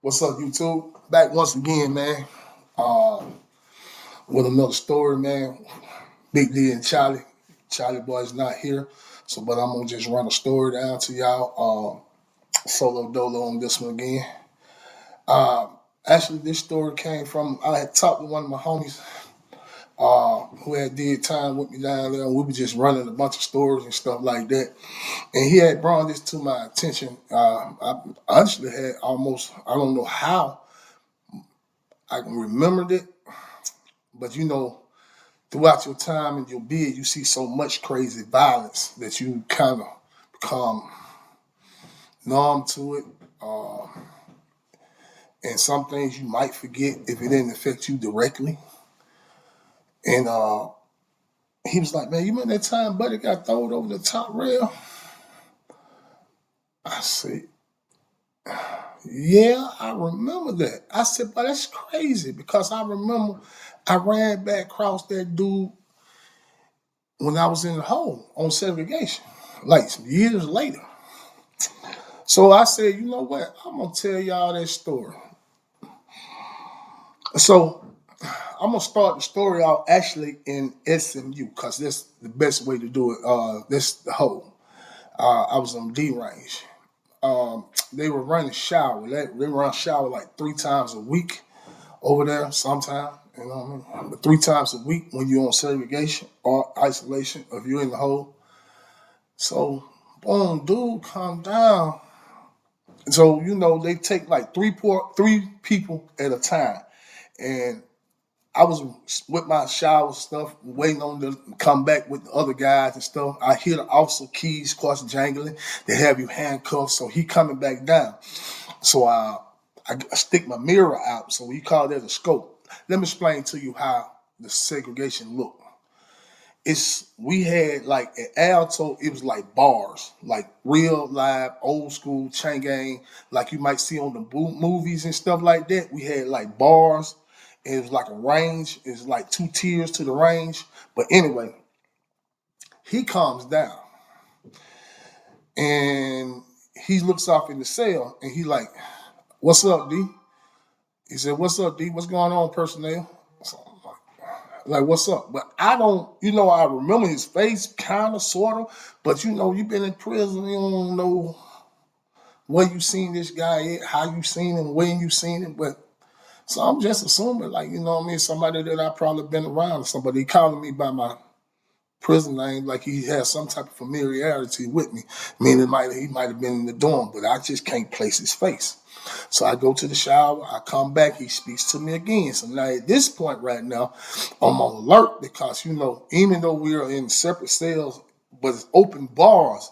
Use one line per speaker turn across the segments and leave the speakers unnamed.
What's up, YouTube? Back once again, man. Uh, with another story, man. Big D and Charlie. Charlie boy's not here, but I'm gonna just run a story down to y'all. Solo dolo on this one again. Uh, Actually, this story came from I had talked with one of my homies who had did time with me down there. And we were just running a bunch of stories and stuff like that. And he had brought this to my attention. I actually had almost I don't know how I can remembered it, but throughout your time in your bid, you see so much crazy violence that you kind of become numb to it. Uh, and some things you might forget if it didn't affect you directly. And he was like, man, you remember that time Buddy got thrown over the top rail? I said, yeah, I remember that. I said, but that's crazy because I remember I ran back across that dude when I was in the hole on segregation, like some years later. So I said, you know what? I'm gonna tell y'all that story. So I'm gonna start the story out actually in SMU because that's the best way to do it. That's the hole. I was on D range. They were running shower. They run shower like 3 times a week over there. Sometime, you know what I mean. But 3 times a week when you're on segregation or isolation, if you're in the hole. So boom, dude, come down. So they take like three people at a time, and I was with my shower stuff, waiting on them to come back with the other guys and stuff. I hear the officer keys, of course, jangling. They have you handcuffed, so he coming back down. So I stick my mirror out, so we call that a scope. Let me explain to you how the segregation looked. We had like at Alto, it was like bars, like real live old school chain gang, like you might see on the movies and stuff like that. We had like bars. It was like a range. It's like 2 tiers to the range. But anyway, he comes down and he looks off in the cell and he like, "What's up, D?" He said, "What's up, D? What's going on, personnel?" So I'm like, "What's up?" But I don't, I remember his face, kind of, sort of. But you've been in prison, you don't know where you seen this guy at, how you seen him, when you seen him. But so I'm just assuming, like, what I mean, somebody that I probably been around, somebody calling me by my prison name, like he has some type of familiarity with me. Meaning he might have been in the dorm, but I just can't place his face. So I go to the shower, I come back, he speaks to me again. So now at this point right now, I'm on alert because, even though we are in separate cells, but it's open bars,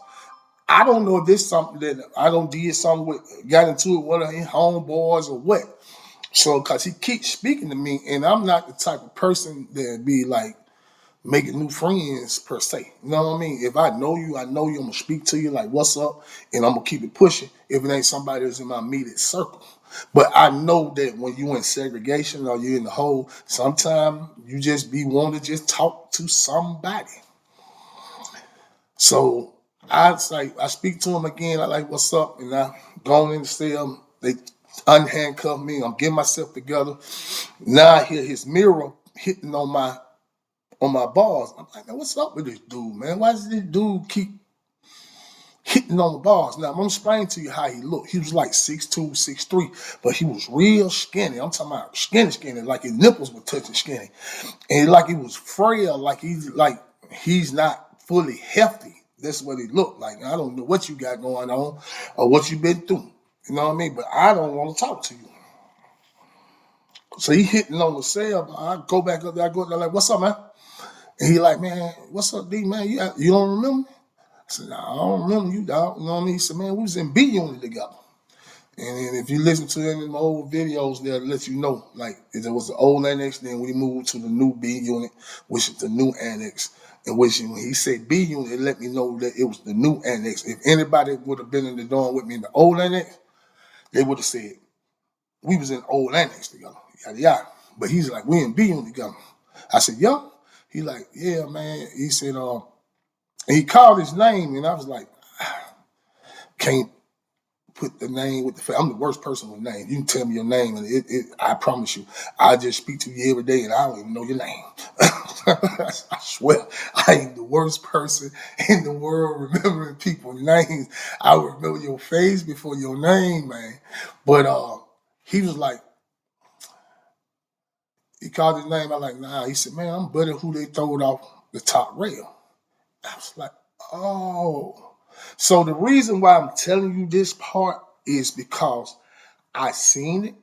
I don't know if this something that I don't did something with, got into it with his homeboys or what. So, because he keeps speaking to me, and I'm not the type of person that be like making new friends per se. You know what I mean? If I know you, I'm gonna speak to you like, "What's up?" and I'm gonna keep it pushing. If it ain't somebody that's in my immediate circle, but I know that when you in segregation or you in the hole, sometimes you just be wanting to just talk to somebody. So I speak to him again. I like, "What's up?" and I go in the cell. They unhandcuff me. I'm getting myself together. Now I hear his mirror hitting on my bars. I'm like, "Man, what's up with this dude, man? Why does this dude keep hitting on the bars?" Now I'm gonna explain to you how he looked. He was like 6'2", 6'3", but he was real skinny. I'm talking about skinny, like his nipples were touching skinny, and like he was frail, like he's not fully healthy. That's what he looked like. I don't know what you got going on or what you've been through. You know what I mean? But I don't want to talk to you. So he hitting on the cell. I go back up there. I go there like, "What's up, man?" And he like, "Man, what's up, D, man? You don't remember me?" I said, "Nah, I don't remember you, dog." You know what I mean? He said, "Man, we was in B unit together." And then if you listen to any of the old videos, they'll let you know, like, there was the old annex, then we moved to the new B unit, which is the new annex. And which, when he said B unit, it let me know that it was the new annex. If anybody would have been in the dorm with me in the old annex, they would have said, we was in the old annex together, yada, yada. But he's like, "We in B unit together." I said, "Yo?" He like, "Yeah, man." He said, and he called his name, and I was like, can't put the name with the face. I'm the worst person with names. You can tell me your name, and I promise you, I just speak to you every day, and I don't even know your name. I swear, I am the worst person in the world remembering people's names. I will remember your face before your name, man. But he was like, he called his name. I like, nah. He said, man, I'm Buddy who they throwed off the top rail. I was like, oh. So the reason why I'm telling you this part is because I seen it,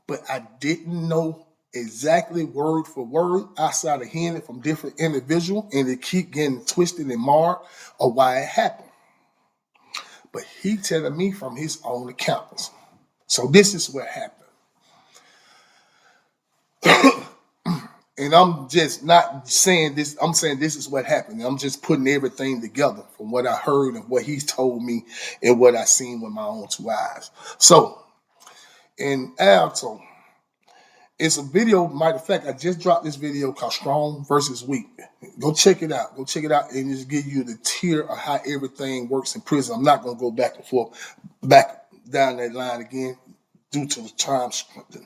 but I didn't know exactly word for word outside of hearing it from different individuals, and it keep getting twisted and marred of why it happened. But he telling me from his own accountants. So this is what happened. And I'm just not saying this, I'm saying this is what happened. I'm just putting everything together from what I heard and what he's told me and what I seen with my own two eyes. So in Alto, it's a video. Matter of fact, I just dropped this video called Strong versus Weak. Go check it out. Go check it out and just give you the tier of how everything works in prison. I'm not going to go back and forth, back down that line again due to the time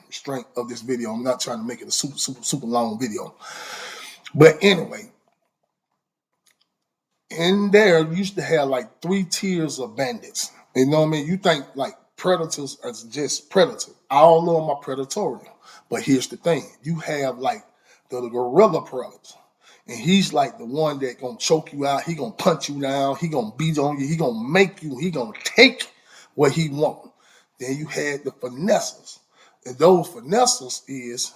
strength of this video. I'm not trying to make it a super long video. But anyway, in there, you used to have like 3 tiers of bandits. You know what I mean? You think like predators are just predators. All of them are predatory. But here's the thing. You have like the gorilla predators. And he's like the one that gonna choke you out. He gonna punch you down. He gonna beat on you. He gonna make you. He gonna take what he want. Then you had the finessers. And those finessers is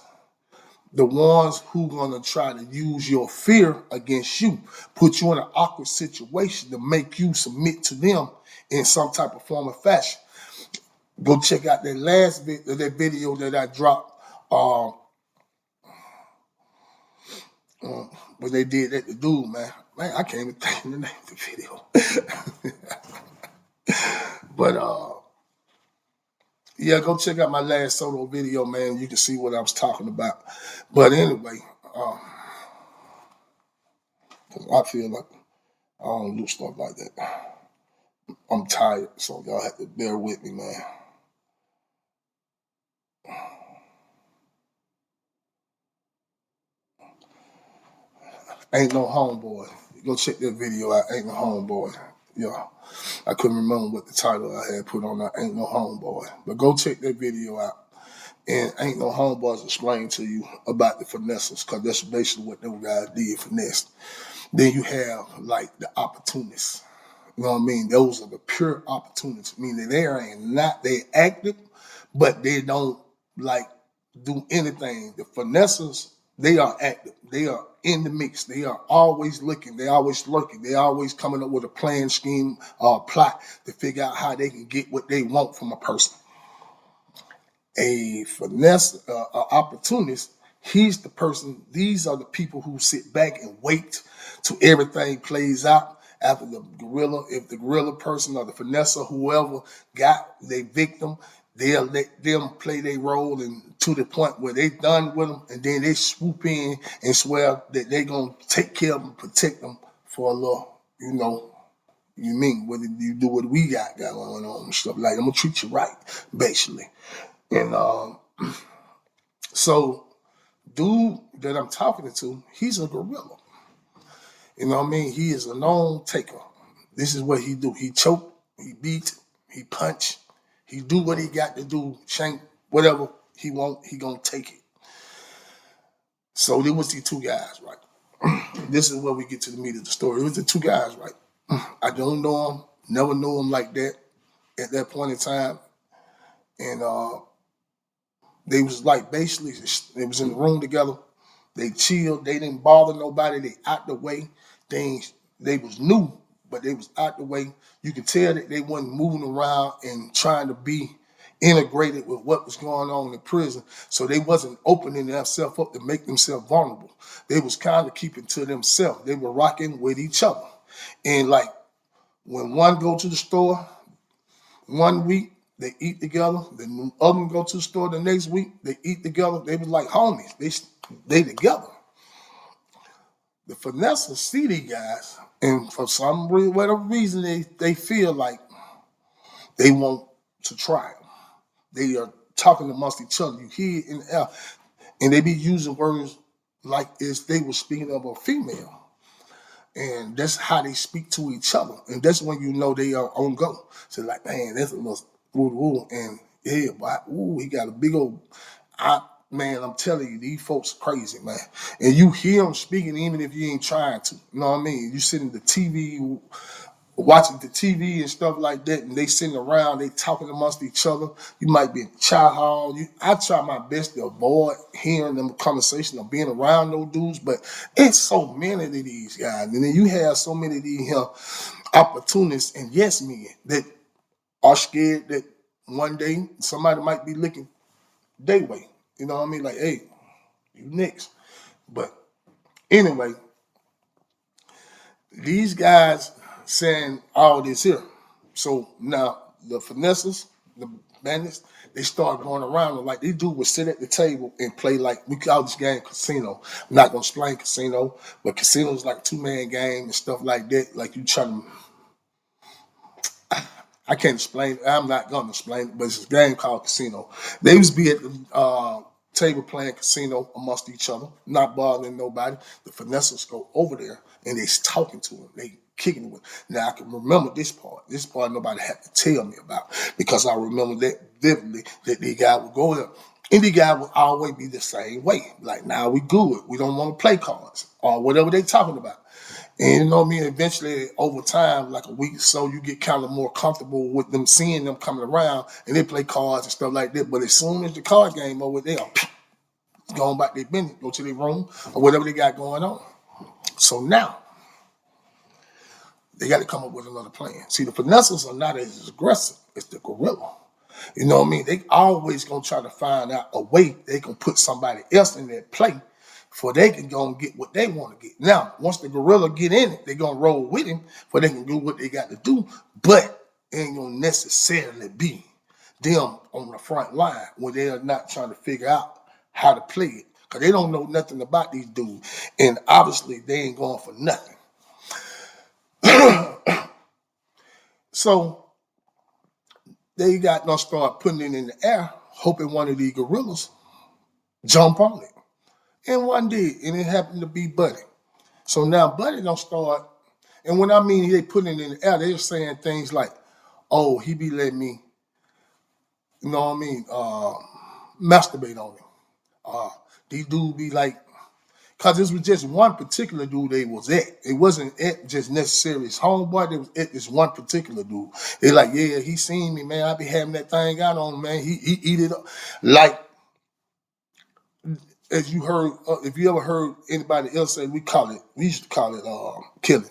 the ones who gonna try to use your fear against you, put you in an awkward situation to make you submit to them in some type of form or fashion. Go check out that last that video that I dropped when they did that to dude, man. Man, I can't even think of the name of the video. But yeah, go check out my last solo video, man. You can see what I was talking about. But anyway, I feel like I don't do stuff like that. I'm tired, so y'all have to bear with me, man. Ain't no homeboy. Go check that video out. Ain't no homeboy. Yeah. I couldn't remember what the title I had put on that. Ain't no homeboy. But go check that video out. And Ain't No Homeboys explain to you about the finessers, because that's basically what those guys did, finesse. Then you have like the opportunists. You know what I mean? Those are the pure opportunists, meaning they active, but they don't like do anything. The finessers, they are active. They are in the mix. They are always looking. They always lurking. They always coming up with a plan, scheme, plot to figure out how they can get what they want from a person. A finesse, opportunist, he's the person, these are the people who sit back and wait till everything plays out after the gorilla. If the gorilla person or the finesse or whoever got their victim, they'll let them play their role and to the point where they done with them, and then they swoop in and swear that they're going to take care of them, protect them for a little, you mean, whether you do what we got going on and stuff like that. I'm going to treat you right, basically. And so, dude that I'm talking to, he's a gorilla. You know what I mean? He is a known taker. This is what he do. He choke, he beat, he punch, he do what he got to do, shank, whatever he want, he gonna take it. So there was these 2 guys, right? This is where we get to the meat of the story. It was the 2 guys, right? I don't know them, never knew them like that at that point in time. And they was like basically, they was in the room together. They chilled. They didn't bother nobody. They out the way. They was new, but they was out the way. You could tell that they wasn't moving around and trying to be integrated with what was going on in prison. So they wasn't opening themselves up to make themselves vulnerable. They was kind of keeping to themselves. They were rocking with each other. And like when one go to the store 1 week, they eat together. Then the other one go to the store the next week, they eat together. They was like homies. They together. The finessers see these guys, and for some whatever reason, they feel like they want to trial. They are talking amongst each other. You hear it in the air, and they be using words like as they were speaking of a female. And that's how they speak to each other. And that's when you know they are on go. So like, man, that's a little woo. And yeah, but ooh, he got a big old man, I'm telling you, these folks crazy, man. And you hear them speaking even if you ain't trying to. You know what I mean? You sitting the TV watching the TV and stuff like that, and they sitting around, they talking amongst each other. You might be in the child hall. I try my best to avoid hearing them conversation or being around those dudes, but it's so many of these guys. And then you have so many of these opportunists and yes men that are scared that one day somebody might be looking their way. You know what I mean? Like, hey, you next. But anyway, these guys saying all this here. So now the finesses, the bandits, they start going around and like these dudes would sit at the table and play like we call this game casino. I'm not gonna explain casino, but casino is like a 2-man game and stuff like that. Like you trying to I can't explain it. I'm not gonna explain it, but it's a game called casino. They used to be at the table playing casino amongst each other, not bothering nobody. The finesses go over there and they's talking to them. They kicking with. Now I can remember this part. This part nobody had to tell me about because I remember that vividly that the guy would go there. And the guy would always be the same way. Like, now we good. We don't want to play cards or whatever they talking about. And you know what I mean? Eventually, over time, like a week or so, you get kind of more comfortable with them seeing them coming around and they play cards and stuff like that. But as soon as the card game over, they are going back to their business, go to their room or whatever they got going on. So now, they got to come up with another plan. See, the finesses are not as aggressive as the gorilla. You know what I mean? They always going to try to find out a way they can put somebody else in their play for they can go and get what they want to get. Now, once the gorilla get in it, they're going to roll with him for they can do what they got to do, but it ain't going to necessarily be them on the front line when they are not trying to figure out how to play it because they don't know nothing about these dudes. And obviously, they ain't going for nothing. So they got to start putting it in the air, hoping one of these gorillas jump on it. And one did, and it happened to be Buddy. So now Buddy don't start, and when I mean they putting it in the air, they're saying things like, oh, he be letting me, you know what I mean, masturbate on him. These dudes be like, because this was just one particular dude they was at. It wasn't at just necessarily his homeboy. They was at this one particular dude. They like, yeah, he seen me, man. I be having that thing out on him, man. He eat it up. Like, as you heard, if you ever heard anybody else say, we used to call it killing.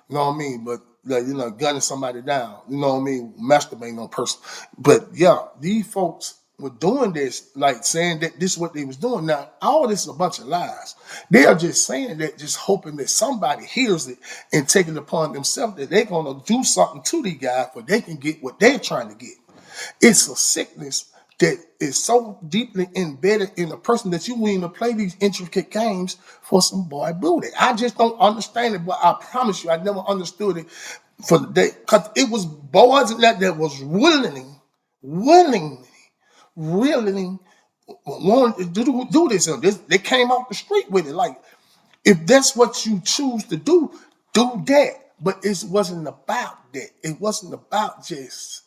You know what I mean? But like, you know, gunning somebody down. You know what I mean? Masturbating on a person. But yeah, these folks were doing this, like saying that this is what they was doing. Now, all this is a bunch of lies. They are just saying that, just hoping that somebody hears it and take it upon themselves that they're gonna do something to these guys so they can get what they're trying to get. It's a sickness that is so deeply embedded in a person that you won't even play these intricate games for some boy booty. I just don't understand it, but I promise you, I never understood it for the day. Because it was boys that was willingly wanting to do this. They came off the street with it. Like, if that's what you choose to do that. But it wasn't about that. It wasn't about just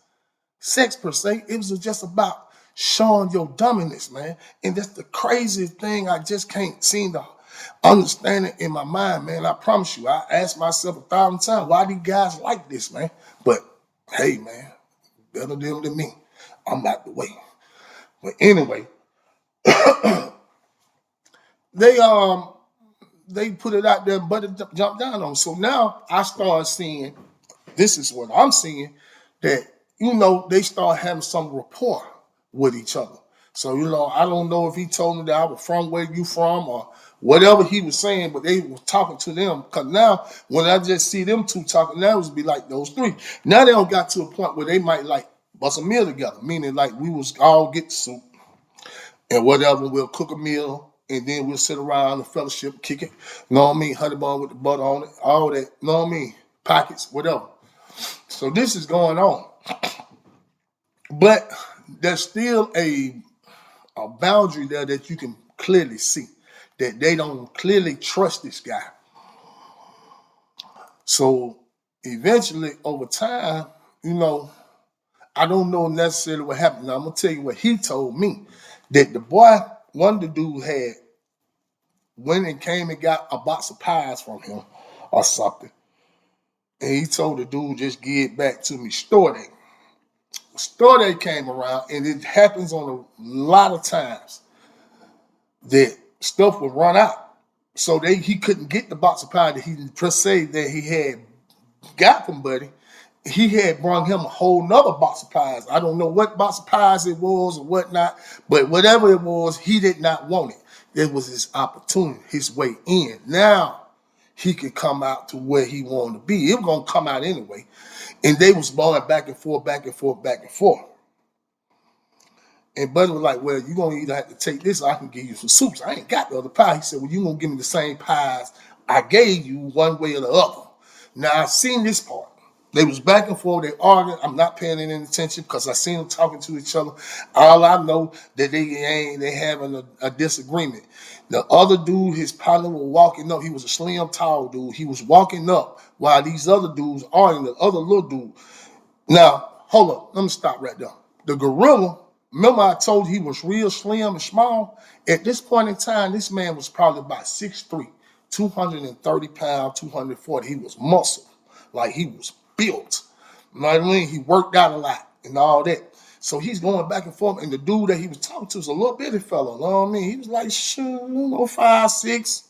sex per se. It was just about showing your dominance, man. And that's the craziest thing. I just can't seem to understand it in my mind, man. I promise you. I asked myself 1,000 times, why these guys like this, man? But hey, man, better them than me. I'm out the way. But anyway, they put it out there, but it jumped down on. So now I start seeing, this is what I'm seeing, that, you know, they start having some rapport with each other. So, you know, I don't know if he told me that I was from where you from or whatever he was saying, but they were talking to them. Because now, when I just see them two talking, now it would be like those three. Now they don't got to a point where they might like bust a meal together, meaning like we was all get the soup and whatever, we'll cook a meal and then we'll sit around the fellowship, kick it, you know what I mean, honey bun with the butter on it, all that, you know what I mean, pockets, whatever. So this is going on. But there's still a boundary there that you can clearly see that they don't clearly trust this guy. So eventually, over time, I don't know necessarily what happened. Now, I'm gonna tell you what he told me. That the boy, one of the dudes had went and came and got a box of pies from him or something. And he told the dude, just give it back to me. Store day. Store day came around, and it happens on a lot of times that stuff would run out. So he couldn't get the box of pie that he per se that he had got from Buddy. He had brought him a whole nother box of pies. I don't know what box of pies it was or whatnot, but whatever it was, he did not want it. It was his opportunity, his way in. Now he could come out to where he wanted to be. It was gonna come out anyway. And they was going back and forth, back and forth, back and forth. And Buddy was like, well, you're going to either have to take this or I can give you some soups. I ain't got the other pie. He said, well, you're going to give me the same pies I gave you one way or the other. Now, I seen this part. They was back and forth. They arguing. I'm not paying any attention because I seen them talking to each other. All I know that they having a disagreement. The other dude, his partner, was walking up. He was a slim, tall dude. He was walking up while these other dudes arguing. The other little dude. Now, hold up. Let me stop right there. The gorilla, remember I told you he was real slim and small? At this point in time, this man was probably about 6'3", 230 pounds, 240. He was muscle. Like he was built. You know what I mean? He worked out a lot and all that. So he's going back and forth. And the dude that he was talking to was a little bitty fella. You know what I mean? He was like, 5'6"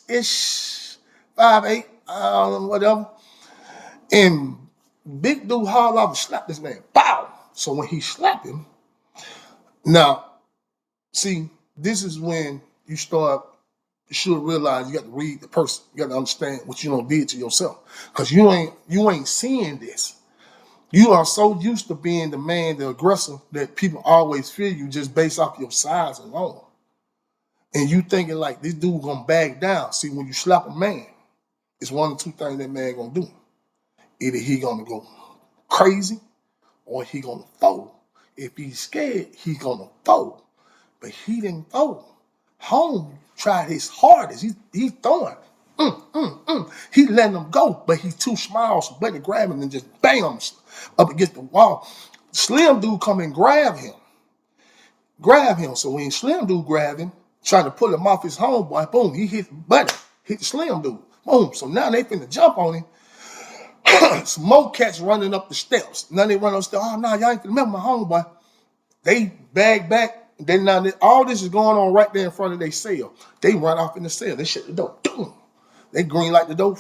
ish, 5'8", whatever. And big dude hauled off and slapped this man. Bow! So when he slapped him, now, see, this is when you should realize you got to read the person. You got to understand what you done did to yourself. Because you ain't seeing this. You are so used to being the man, the aggressor, that people always fear you just based off your size alone. And you thinking like this dude gonna back down. See, when you slap a man, it's one of two things that man gonna do. Either he gonna go crazy or he gonna fold. If he's scared, he gonna fold. But he didn't fold. Home tried his hardest. He throwing. He letting him go, but he's too small, so Buddy grab him and just bam up against the wall. Slim dude come and grab him. So when Slim dude grab him, trying to pull him off his homeboy, boom, he hit Buddy, hit the Slim dude. Boom. So now they finna jump on him. Some more cats running up the steps. Now they run up the steps. Oh, no, y'all ain't remember my homeboy. They bag back. Then now all this is going on right there in front of their cell. They run off in the cell. They shut the door. Boom. They green light the door.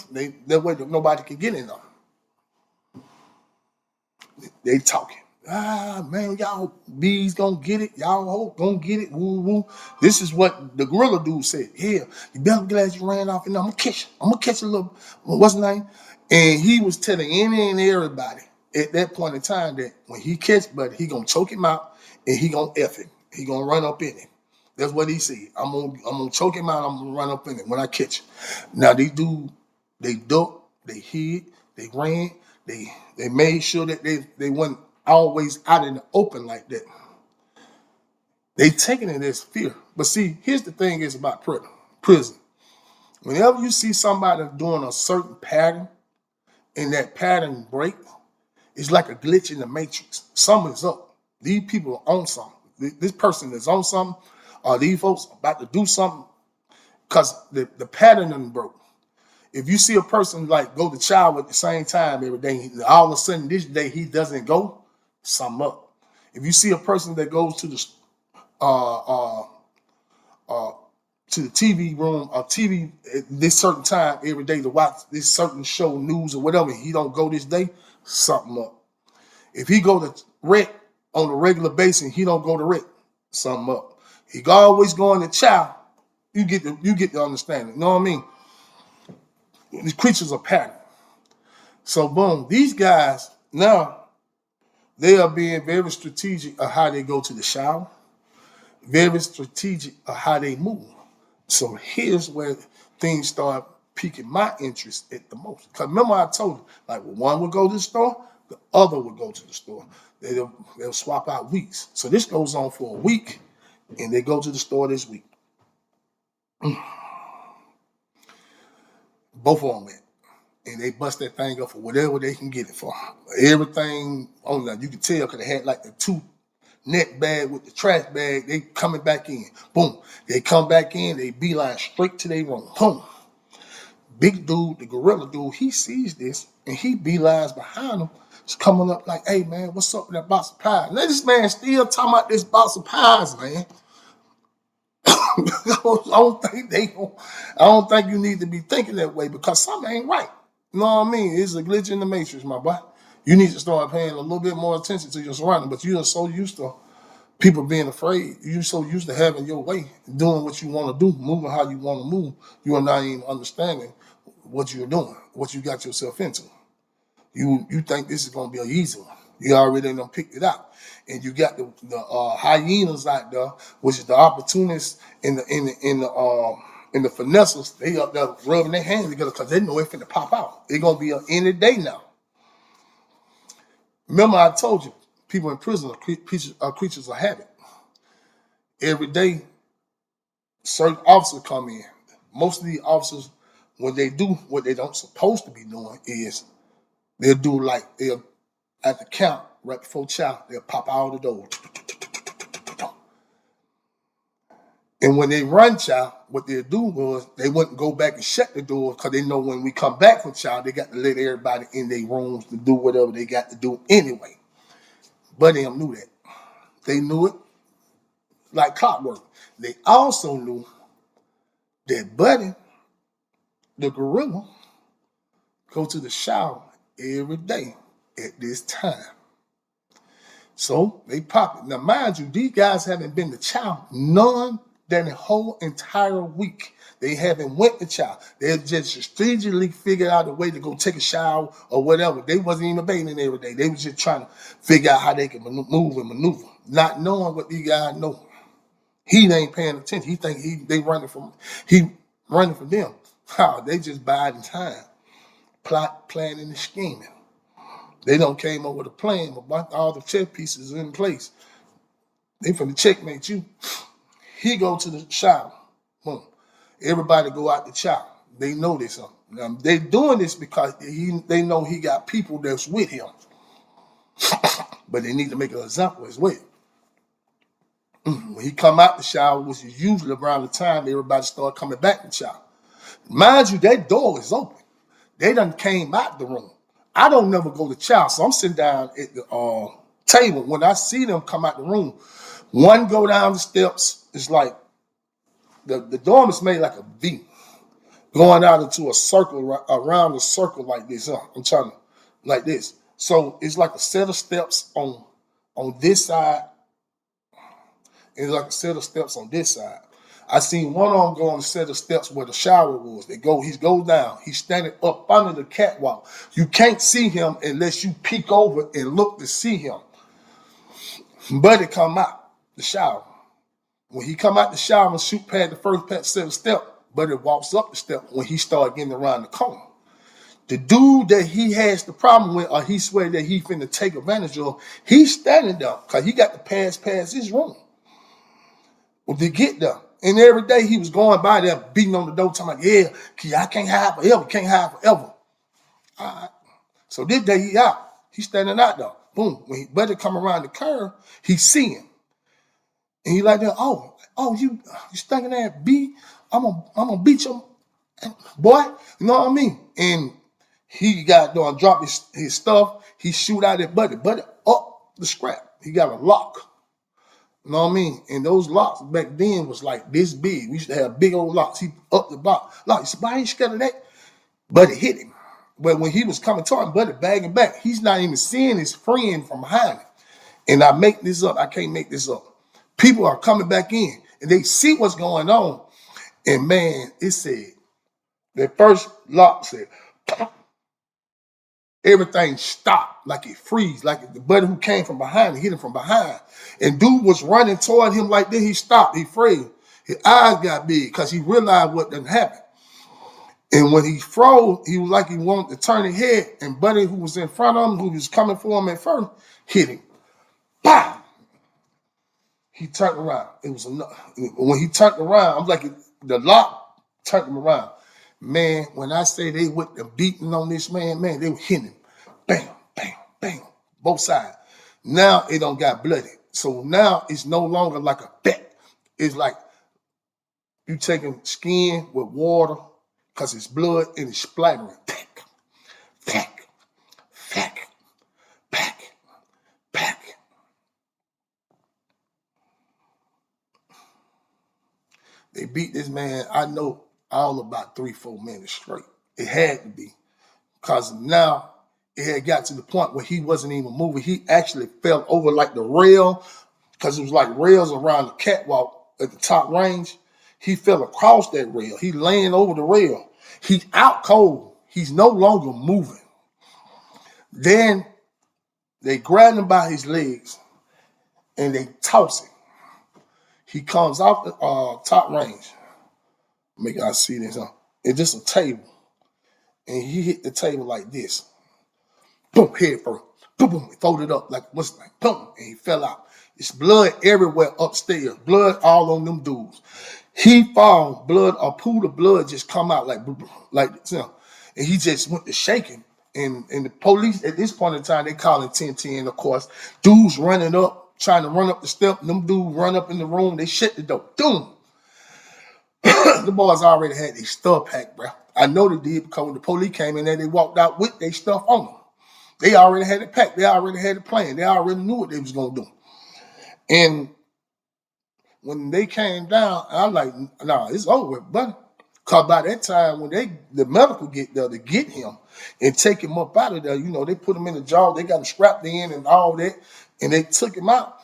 That way nobody can get in them. They talking. Man, y'all bees gonna get it. Y'all hope gonna get it. Woo woo. This is what the gorilla dude said. Yeah, you better be glad you ran off and I'm gonna catch you. I'm gonna catch a little, what's his name? And he was telling any and everybody at that point in time that when he catch Buddy, he gonna choke him out and he gonna F him. He gonna run up in him. That's what he said. I'm gonna choke him out. I'm gonna run up in him when I catch him. Now these dudes, they ducked, they hid, they ran, they made sure that they weren't always out in the open like that. They taking it as fear. But see, here's the thing is about prison. Whenever you see somebody doing a certain pattern and that pattern break, it's like a glitch in the matrix. Something's up. These people are on something. This person is on something, or these folks are about to do something because the pattern done broke. If you see a person like go to shower at the same time every day, all of a sudden this day he doesn't go, something up. If you see a person that goes to the TV room or TV at this certain time every day to watch this certain show, news or whatever, he don't go this day, something up. If he go to rec on a regular basis, he don't go to rec, something up. He always going to chow. You get the understanding. You know what I mean? These creatures are pattern. So boom, these guys now they are being very strategic of how they go to the shower, very strategic of how they move. So here's where things start piquing my interest at the most. Because remember I told you, like when one would go to the store, The other would go to the store. They'll swap out weeks. So this goes on for a week, and they go to the store this week. Both of them went. And they bust that thing up for whatever they can get it for. Everything on that. You can tell because they had like the 2 net bag with the trash bag. They coming back in. Boom. They come back in. They beeline straight to their room. Boom. Big dude, the gorilla dude, he sees this and he beelines behind him. It's coming up like, hey man, what's up with that box of pies? Now this man still talking about this box of pies, man. I don't think you need to be thinking that way because something ain't right. You know what I mean? It's a glitch in the matrix, my boy. You need to start paying a little bit more attention to your surroundings, but you're so used to people being afraid. You're so used to having your way, doing what you want to do, moving how you want to move. You are not even understanding what you're doing, what you got yourself into. You think this is going to be an easy one. You already done picked it out. And you got the hyenas out there, which is the opportunists in the finesses. They up there rubbing their hands together because they know it's finna pop out. It's gonna be an any day now. Remember, I told you, people in prison are creatures of habit. Every day, certain officers come in. Most of the officers, when they do what they don't supposed to be doing, is they'll do like they'll at the count right before chow, they'll pop out the door. And when they run chow, what they'll do was they wouldn't go back and shut the door because they know when we come back from chow, they got to let everybody in their rooms to do whatever they got to do anyway. But they knew that. They knew it like clockwork. They also knew that Buddy, the gorilla, go to the shower every day at this time. So they pop it. Now, mind you, these guys haven't been to chow none than the whole entire week. They haven't went to chow. They just strategically figured out a way to go take a shower or whatever. They wasn't even bathing every day. They was just trying to figure out how they can move and maneuver, not knowing what these guys know. He ain't paying attention. He think he running from them. How they just biding time, plot, planning, and scheming. They don't came up with a plan, but all the chess pieces in place. They finna checkmate you. He go to the shower. Boom. Everybody go out the shower. They know this. They doing this because they know he got people that's with him. But they need to make an example as well. When he come out the shower, which is usually around the time everybody start coming back to the shower. Mind you, that door is open. They done came out the room. I don't never go to chow, so I'm sitting down at the table. When I see them come out the room, one go down the steps. It's like the dorm is made like a V, going out into a circle around a circle like this. I'm trying to like this. So it's like a set of steps on this side. And it's like a set of steps on this side. I seen one of them go on a set of steps where the shower was. He goes down. He's standing up under the catwalk. You can't see him unless you peek over and look to see him. Buddy come out the shower. When he come out the shower and shoot past the first set of steps, Buddy walks up the step when he started getting around the corner. The dude that he has the problem with, or he swear that he finna take advantage of, he's standing there because he got to pass past his room to get there. And every day he was going by there, beating on the door, talking about, yeah, I can't hide forever, can't hide forever. All right. So this day he out. He's standing out there. Boom. When Buddy come around the curve, he see him. And he like that, you stinking ass B, I'm gonna beat you, boy. You know what I mean? And he got done, drop his stuff. He shoot out at Buddy. Buddy up the scrap. He got a lock. You know what I mean? And those locks back then was like this big. We used to have big old locks. He up the box. Lock. He said, "Why ain't scared of that?" Buddy hit him. But when he was coming toward him, Buddy bagging back. He's not even seeing his friend from behind him. And I make this up. I can't make this up. People are coming back in and they see what's going on. And man, it said, the first lock said, pop. Everything stopped, like it freeze, like the buddy who came from behind hit him from behind. And dude was running toward him like this. He stopped. He afraid. His eyes got big because he realized what done happened. And when he froze, he was like he wanted to turn his head, and Buddy, who was in front of him, who was coming for him at first, hit him. Bam! He turned around. It was enough. When he turned around, I'm like, the lock turned him around. Man, when I say they went to beating on this man, they were hitting him. Bam, bam, bam, both sides. Now it don't got bloody. So now it's no longer like a bet. It's like you taking skin with water because it's blood and it's splattering. Pack, pack, pack, pack, pack. They beat this man, I know, all about 3-4 minutes straight. It had to be. Because now it had got to the point where he wasn't even moving. He actually fell over like the rail, because it was like rails around the catwalk at the top range. He fell across that rail. He laying over the rail. He's out cold. He's no longer moving. Then they grab him by his legs and they toss him. He comes off the top range. Make I see this. It's just a table. And he hit the table like this. Boom, head first. Boom, boom. He folded up like what's the name? Boom. And he fell out. It's blood everywhere upstairs. Blood all on them dudes. He fall, blood, a pool of blood just come out like you know. And he just went to shaking. And the police at this point in time, they calling 1010, of course. Dudes running up, trying to run up the step. Them dudes run up in the room. They shut the door. Boom. The boys already had their stuff packed, bro. I know they did because when the police came in there, they walked out with their stuff on them. They already had it packed. They already had it planned. They already knew what they was going to do. And when they came down, I'm like, nah, it's over with, buddy. Because by that time, when the medical get there to get him and take him up out of there, you know, they put him in the jaw. They got him strapped in and all that. And they took him out.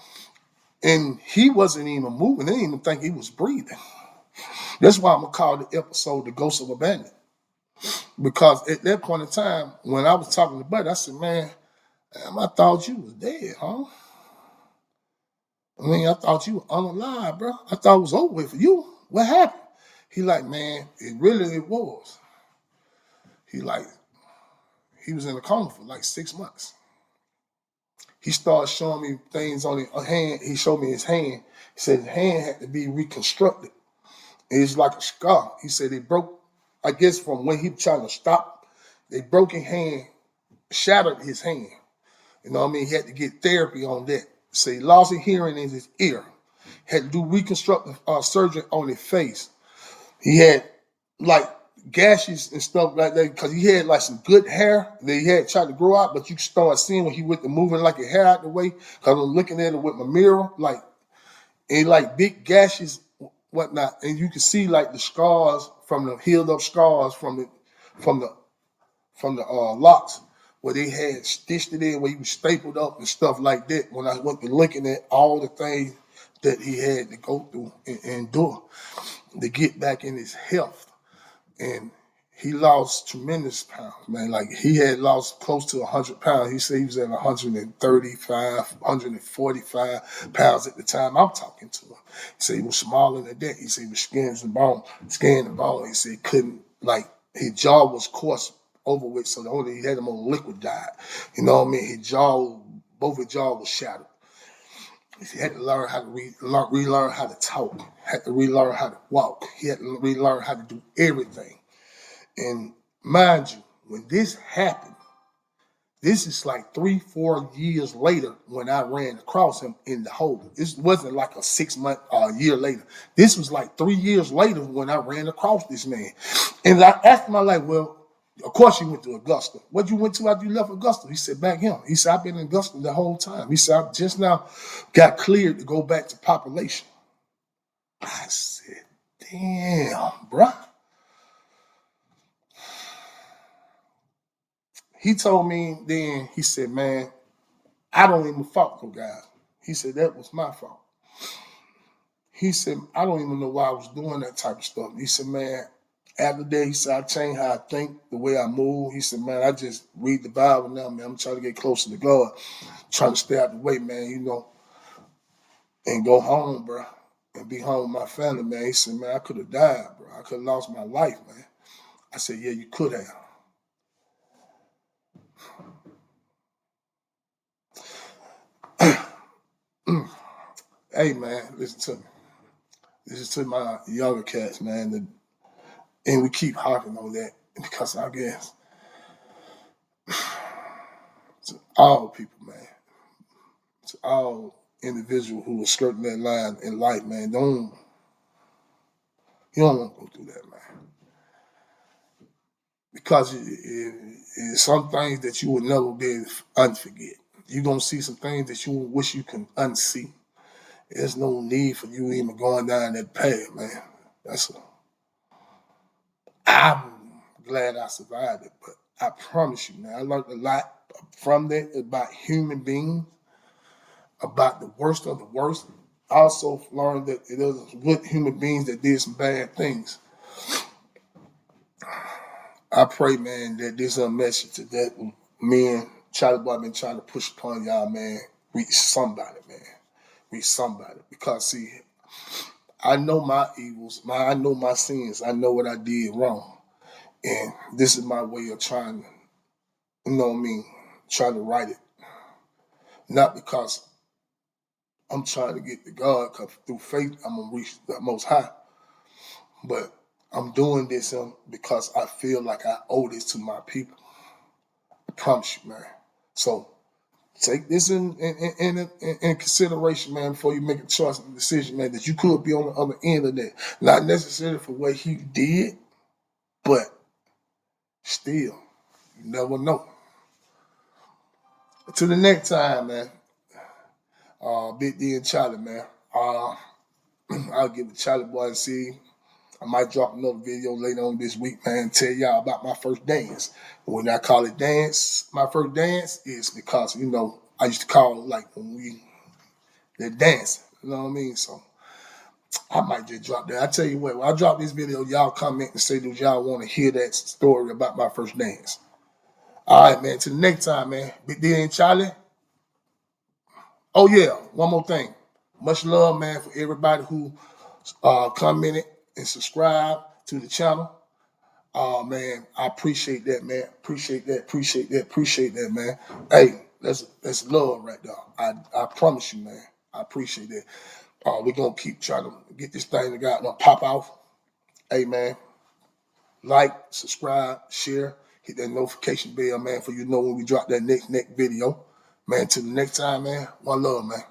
And he wasn't even moving. They didn't even think he was breathing. That's why I'm going to call the episode The Ghost of a Bandit. Because at that point in time, when I was talking to Buddy, I said, man, I thought you was dead, huh? I mean, I thought you were unalive, bro. I thought it was over with for you. What happened? He like, man, it was. He was in a coma for like 6 months. He started showing me things on his hand. He showed me his hand. He said his hand had to be reconstructed. It's like a scar. He said they broke, I guess from when he was trying to stop, they broke his hand, shattered his hand. You know what I mean? He had to get therapy on that. So he lost his hearing in his ear. Had to do reconstructive surgery on his face. He had like gashes and stuff like that because he had like some good hair that he had tried to grow out, but you start seeing when he went to moving like his hair out the way because I'm looking at it with my mirror, like, and like big gashes, whatnot, and you can see like the scars from the healed up scars from the locks where they had stitched it in, where he was stapled up and stuff like that. When I went to looking at all the things that he had to go through and endure to get back in his health. And he lost tremendous pounds, man. Like he had lost close to 100 pounds. He said he was at 135, 145 pounds at the time I'm talking to him. He said he was smaller than that. He said he was skin and bone. He said he couldn't, like, his jaw was coarse over with, so the only he had him on liquid diet. You know what I mean? Both his jaw was shattered. He had to learn how to relearn how to talk, had to relearn how to walk. He had to relearn how to do everything. And mind you, when this happened, this is like 3-4 years later when I ran across him in the hole. This wasn't like a 6 month or a year later. This was like 3 years later when I ran across this man. And I asked him, I'm like, well, of course you went to Augusta. What you went to after you left Augusta? He said, back him. He said, I've been in Augusta the whole time. He said, I just now got cleared to go back to population. I said, damn, bruh. He told me then, he said, man, I don't even fault no guys. He said, that was my fault. He said, I don't even know why I was doing that type of stuff. He said, man, after that, he said, I changed how I think, the way I move. He said, man, I just read the Bible now, man. I'm trying to get closer to God, trying to stay out the way, man, you know, and go home, bro, and be home with my family, man. He said, man, I could have died, bro. I could have lost my life, man. I said, yeah, you could have. Hey, man, listen to me. Listen to my younger cats, man. And we keep harping on that because I guess to all people, man, to all individuals who are skirting that line in life, man, you don't want to go through that, man. Because it's some things that you will never be able to unforget. You're going to see some things that you wish you can unsee. There's no need for you even going down that path, man. I'm glad I survived it, but I promise you, man, I learned a lot from that about human beings, about the worst of the worst. I also learned that it was good human beings that did some bad things. I pray, man, that this is a message that men, Charlie Boy, been trying to push upon y'all, man. Reach somebody, man. Reach somebody. Because, see, I know my evils, I know my sins. I know what I did wrong. And this is my way of trying to, you know what I mean, trying to right it. Not because I'm trying to get to God, because through faith, I'm going to reach the Most High. But I'm doing this because I feel like I owe this to my people. I promise you, man. So take this in consideration, man, before you make a choice and decision, man, that you could be on the other end of that. Not necessarily for what he did, but still, you never know. Till the next time, man. Big D and Charlie, man. I'll give it Charlie Boy and see. I might drop another video later on this week, man, and tell y'all about my first dance. When I call it dance, my first dance is because, you know, I used to call it like when they're dancing. You know what I mean? So I might just drop that. I tell you what, when I drop this video, y'all comment and say, do y'all want to hear that story about my first dance? All right, man. Till the next time, man. Big D and Charlie. Oh, yeah. One more thing. Much love, man, for everybody who commented and subscribed to the channel. Oh, man, I appreciate that, man. Appreciate that, man. Hey, that's love right there. I promise you, man. I appreciate that. We're going to keep trying to get this thing that got to pop off. Hey, man, like, subscribe, share, hit that notification bell, man, for you know when we drop that next video. Man, till the next time, man, one love, man.